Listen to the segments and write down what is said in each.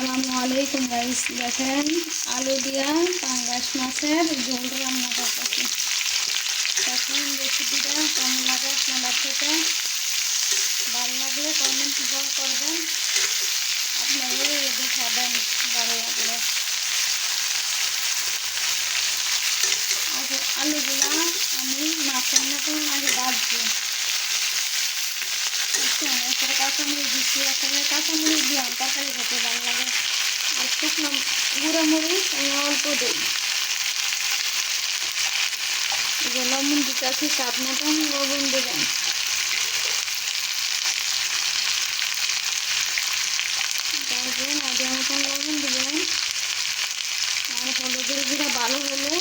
আসসালামু আলাইকুম গাইস, দেখেন আলু দিয়া পাঙ্গাস মাছের ঝোল রান্না করতেছি। দেখেন রেসিপিটা কেমন লাগে আপনাদের থেকে, ভালো লাগলে কমেন্ট করবেন, আপনাদের দেখাবেন ভালো লাগলে। আগে আলুগুলা আমি মাছের মতন আগে ভাজবো। এরপরে কাঁচামরিচ দিচ্ছি, আসলে কাঁচামরিচ দিয়ে তরকারি খেতে ভালো লাগে। আর শুকনো গুঁড়ো মরিচ আমি অল্প দিই। যে লবণ দিতে আছি, স্বাদ মতন লবণ দেবেন। আগে মতন লবণ দেবেন। আর হলুদের গুঁড়া ভালো হলে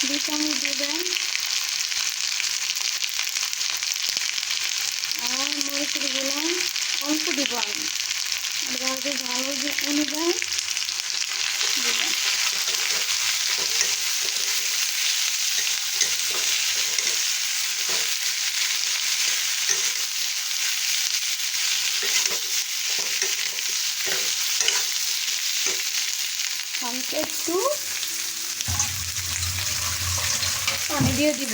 2 চামচ দেবেন। আর মরিচের গুঁড়া অল্প দেবো আমি, আর যাদের ঝাল অনুযায়ী দেবেন। হালকা একটু পানি দিয়ে দিব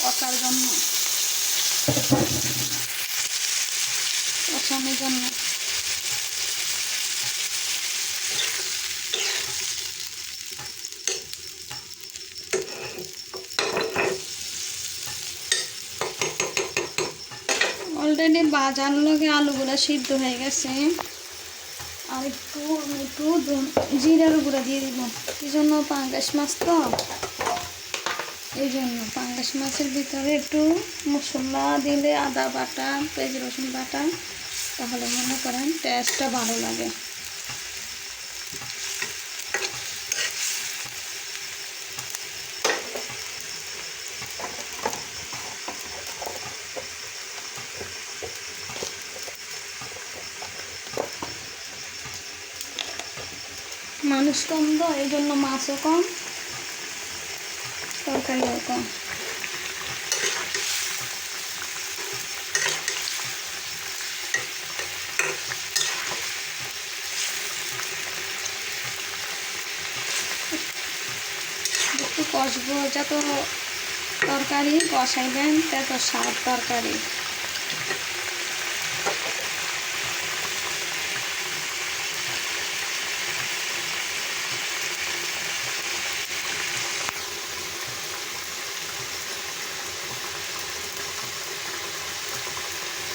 কষার জন্য, কষানোর জন্য। অলরেডি বাজার লগে আলুগুলা সিদ্ধ হয়ে গেছে। আর একটু জিরার গুঁড়া দিয়ে দিব, এই জন্য পাঙ্গাস মাছ তো, এই জন্য পাঙ্গাস মাছের ভিতরে একটু মশলা দিলে, আদা বাটা, পেঁয়াজ রসুন বাটা, তাহলে মনে করেন টেস্টটা ভালো লাগে। মানুষ কম তো, এই জন্য মাছও কম, তরকারিও কম। একটু কষবো, যত তরকারি কষাইবেন তত স্বাদ তরকারি।